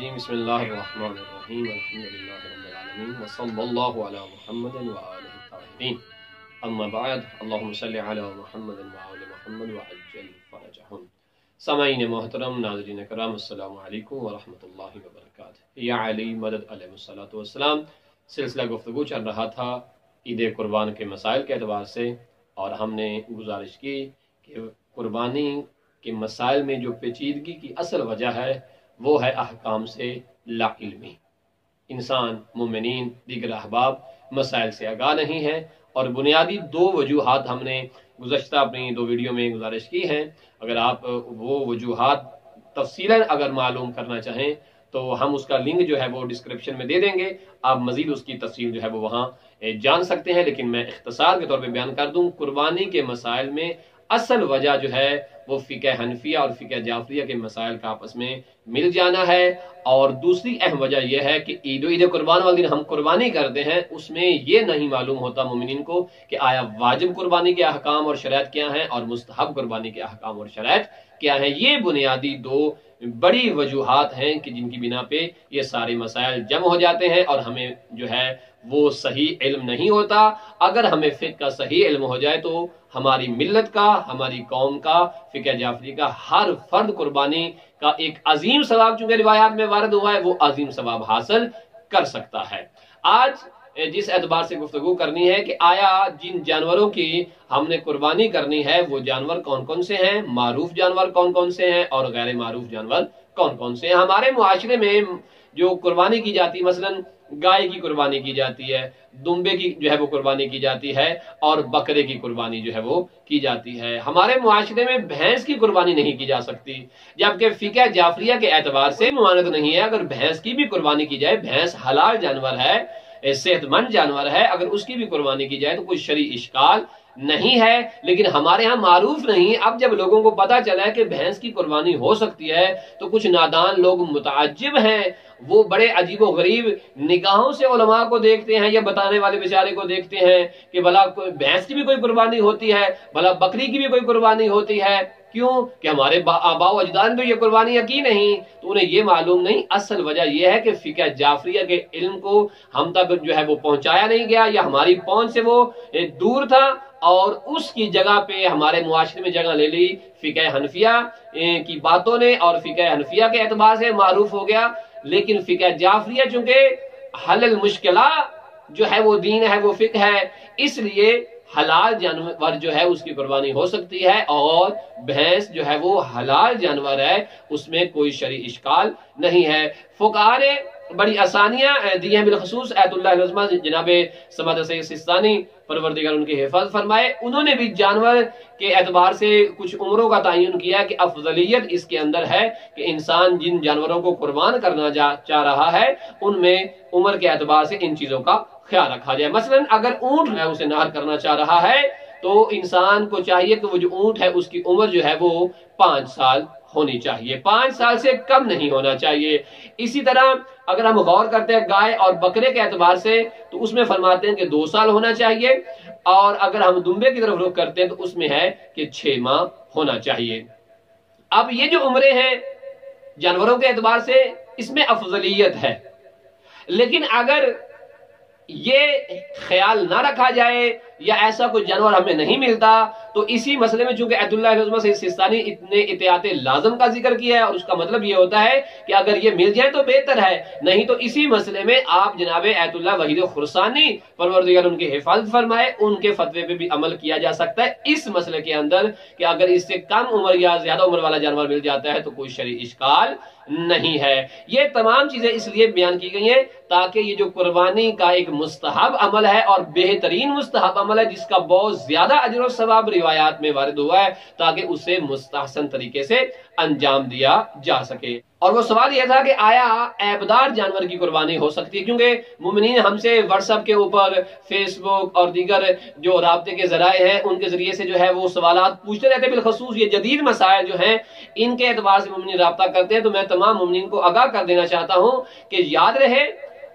الرجیم بسم اللہ الرحمن الرحیم الحمدللہ رب العالمین وصلی اللہ علی محمد وآلہ الطاہرین اما بعد اللہم صلی علی محمد وآل محمد وعجل فرجہم۔ سامعین محترم، ناظرین کرام، السلام علیکم ورحمۃ اللہ وبرکاتہ۔ یا علی مدد علیہ الصلوۃ والسلام سلسلہ گفتگو چل رہا تھا عید قربان کے مسائل کے اعتبار سے، اور ہم نے گزارش کی کہ قربانی کے مسائل میں جو پیچیدگی کی اصل وجہ ہے وہ ہے احکام سے لا علمی۔ انسان، مومنین، دیگر احباب مسائل سے آگاہ نہیں ہے، اور بنیادی دو وجوہات ہم نے گزشتہ اپنی دو ویڈیو میں گزارش کی ہیں۔ اگر آپ وہ وجوہات تفصیلاً اگر معلوم کرنا چاہیں تو ہم اس کا لنک جو ہے وہ ڈسکرپشن میں دے دیں گے، آپ مزید اس کی تفصیل جو ہے وہ وہاں جان سکتے ہیں، لیکن میں اختصار کے طور پہ بیان کر دوں۔ قربانی کے مسائل میں اصل وجہ جو ہے وہ فقہ حنفیہ اور فقہ جعفریہ کے مسائل کا آپس میں مل جانا ہے، اور دوسری اہم وجہ یہ ہے کہ عید قربان والے دن ہم قربانی کرتے ہیں، اس میں یہ نہیں معلوم ہوتا مومنین کو کہ آیا واجب قربانی کے احکام اور شرائط کیا ہیں اور مستحب قربانی کے احکام اور شرائط کیا ہیں۔ یہ بنیادی دو بڑی وجوہات ہیں کہ جن کی بنا پہ یہ سارے مسائل جمع ہو جاتے ہیں اور ہمیں جو ہے وہ صحیح علم نہیں ہوتا۔ اگر ہمیں فقہ کا صحیح علم ہو جائے تو ہماری ملت کا، ہماری قوم کا، فقہ جعفری کا ہر فرد قربانی کا ایک عظیم ثواب چونکہ روایات میں وارد ہوا ہے وہ عظیم ثواب حاصل کر سکتا ہے۔ آج جس اعتبار سے گفتگو کرنی ہے کہ آیا جن جانوروں کی ہم نے قربانی کرنی ہے وہ جانور کون کون سے ہیں، معروف جانور کون کون سے ہیں اور غیر معروف جانور کون کون سے ہیں۔ ہمارے معاشرے میں جو قربانی کی جاتی ہے، مثلا گائے کی قربانی کی جاتی ہے، دمبے کی جو ہے وہ قربانی کی جاتی ہے، اور بکرے کی قربانی جو ہے وہ کی جاتی ہے۔ ہمارے معاشرے میں بھینس کی قربانی نہیں کی جا سکتی، جبکہ فقہ جعفریہ کے اعتبار سے ممانعت نہیں ہے اگر بھینس کی بھی قربانی کی جائے۔ بھینس حلال جانور ہے، صحت مند جانور ہے، اگر اس کی بھی قربانی کی جائے تو کوئی شرعی اشکال نہیں ہے، لیکن ہمارے ہاں معروف نہیں۔ اب جب لوگوں کو پتا چلا ہے کہ بھینس کی قربانی ہو سکتی ہے تو کچھ نادان لوگ متعجب ہیں، وہ بڑے عجیب و غریب نگاہوں سے علماء کو دیکھتے ہیں یا بتانے والے بیچارے کو دیکھتے ہیں کہ بھلا بھینس کی بھی کوئی قربانی ہوتی ہے، بھلا بکری کی بھی کوئی قربانی ہوتی ہے۔ کیوں کہ ہمارے آباء و اجداد نے تو یہ قربانیاں کی نہیں، تو انہیں یہ معلوم نہیں۔ اصل وجہ یہ ہے کہ فقہ جعفریہ کے علم کو ہم تک جو ہے وہ پہنچایا نہیں گیا، یا ہماری پہنچ سے وہ دور تھا، اور اس کی جگہ پہ ہمارے معاشرے میں جگہ لے لی فقہ حنفیہ کی باتوں نے، اور فقہ حنفیہ کے اعتبار سے معروف ہو گیا۔ لیکن فقہ جعفریہ چونکہ حل المشکلہ جو ہے وہ دین ہے، وہ فقہ ہے، اس لیے حلال جانور جو ہے اس کی قربانی ہو سکتی ہے، اور بھینس جو ہے وہ حلال جانور ہے، اس میں کوئی شرعی اشکال نہیں ہے۔ فقہاء نے بڑی آسانیاں دی ہیں، بالخصوص ایت اللہ العظمہ جناب سماعت سید سستانی پروردگار ان کی حفاظت فرمائے، انہوں نے بھی جانور کے اعتبار سے کچھ عمروں کا تعین کیا کہ افضلیت اس کے اندر ہے کہ انسان جن جانوروں کو قربان کرنا چاہ رہا ہے ان میں عمر کے اعتبار سے ان چیزوں کا خیال رکھا جائے۔ مثلا اگر اونٹ ہے اسے نہر کرنا چاہ رہا ہے تو انسان کو چاہیے کہ وہ جو اونٹ ہے اس کی عمر جو ہے وہ 5 سال ہونی چاہیے، 5 سال سے کم نہیں ہونا چاہیے۔ اسی طرح اگر ہم غور کرتے ہیں گائے اور بکرے کے اعتبار سے تو اس میں فرماتے ہیں کہ 2 سال ہونا چاہیے، اور اگر ہم دمبے کی طرف رخ کرتے ہیں تو اس میں ہے کہ 6 ماہ ہونا چاہیے۔ اب یہ جو عمریں ہیں جانوروں کے اعتبار سے اس میں افضلیت ہے، لیکن اگر یہ خیال نہ رکھا جائے یا ایسا کوئی جانور ہمیں نہیں ملتا تو اسی مسئلے میں چونکہ ایت اللہ العظمہ سید سستانی اتنے احتیاط لازم کا ذکر کیا ہے، اور اس کا مطلب یہ ہوتا ہے کہ اگر یہ مل جائے تو بہتر ہے، نہیں تو اسی مسئلے میں آپ جناب ایت اللہ وحید خرسانی پروردگار ان کی حفاظت فرمائے ان کے فتوے پہ بھی عمل کیا جا سکتا ہے اس مسئلے کے اندر کہ اگر اس سے کم عمر یا زیادہ عمر والا جانور مل جاتا ہے تو کوئی شرعی اشکال نہیں ہے۔ یہ تمام چیزیں اس لیے بیان کی گئی ہیں تاکہ یہ جو قربانی کا ایک مستحب عمل ہے اور بہترین مستحب عمل ہے جس کا بہت زیادہ اجر و ثواب روایات میں وارد ہوا ہے، تاکہ اسے مستحسن طریقے سے انجام دیا جا سکے۔ اور وہ سوال یہ تھا کہ آیا عیبدار جانور کی قربانی ہو سکتی ہے، کیونکہ مومنین ہم سے واٹس ایپ کے اوپر، فیس بک اور دیگر جو رابطے کے ذرائع ہیں ان کے ذریعے سے جو ہے وہ سوالات پوچھتے رہتے ہیں، بالخصوص یہ جدید مسائل جو ہیں ان کے اعتبار سے مومنین رابطہ کرتے ہیں۔ تو میں تمام مومنین کو آگاہ کر دینا چاہتا ہوں کہ یاد رہے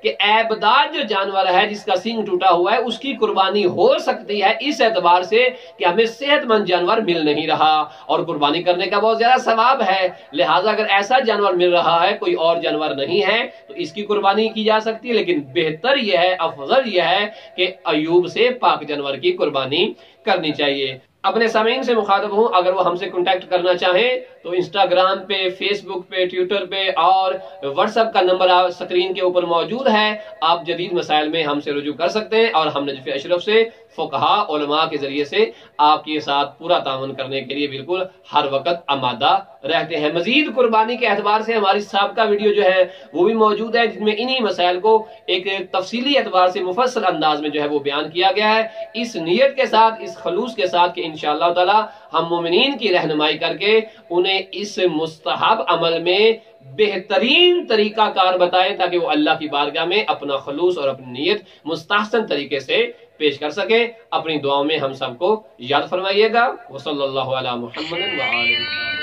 کہ عیبدار جو جانور ہے جس کا سینگ ٹوٹا ہوا ہے اس کی قربانی ہو سکتی ہے اس اعتبار سے کہ ہمیں صحت مند جانور مل نہیں رہا اور قربانی کرنے کا بہت زیادہ ثواب ہے، لہٰذا اگر ایسا جانور مل رہا ہے کوئی اور جانور نہیں ہے تو اس کی قربانی کی جا سکتی ہے، لیکن بہتر یہ ہے، افضل یہ ہے کہ عیوب سے پاک جانور کی قربانی کرنی چاہیے۔ اپنے سامعین سے مخاطب ہوں، اگر وہ ہم سے کنٹیکٹ کرنا چاہیں تو انسٹاگرام پہ، فیس بک پہ، ٹویٹر پہ اور واٹس ایپ کا نمبر سکرین کے اوپر موجود ہے، آپ جدید مسائل میں ہم سے رجوع کر سکتے ہیں اور ہم نجف اشرف سے فقہا علماء کے ذریعے سے آپ کے ساتھ پورا تعاون کرنے کے لیے بالکل ہر وقت آمادہ رہتے ہیں۔ مزید قربانی کے اعتبار سے ہماری سابقہ ویڈیو جو ہے وہ بھی موجود ہے، جس میں انہی مسائل کو ایک تفصیلی اعتبار سے مفصل انداز میں جو ہے وہ بیان کیا گیا ہے، اس نیت کے ساتھ، اس خلوص کے ساتھ کہ انشاءاللہ تعالی ہم مومنین کی رہنمائی کر کے انہیں اس مستحب عمل میں بہترین طریقہ کار بتائیں تاکہ وہ اللہ کی بارگاہ میں اپنا خلوص اور اپنی نیت مستحسن طریقے سے پیش کر سکیں۔ اپنی دعاؤں میں ہم سب کو یاد فرمائیے گا۔ وصلی اللہ علی محمد وآلہ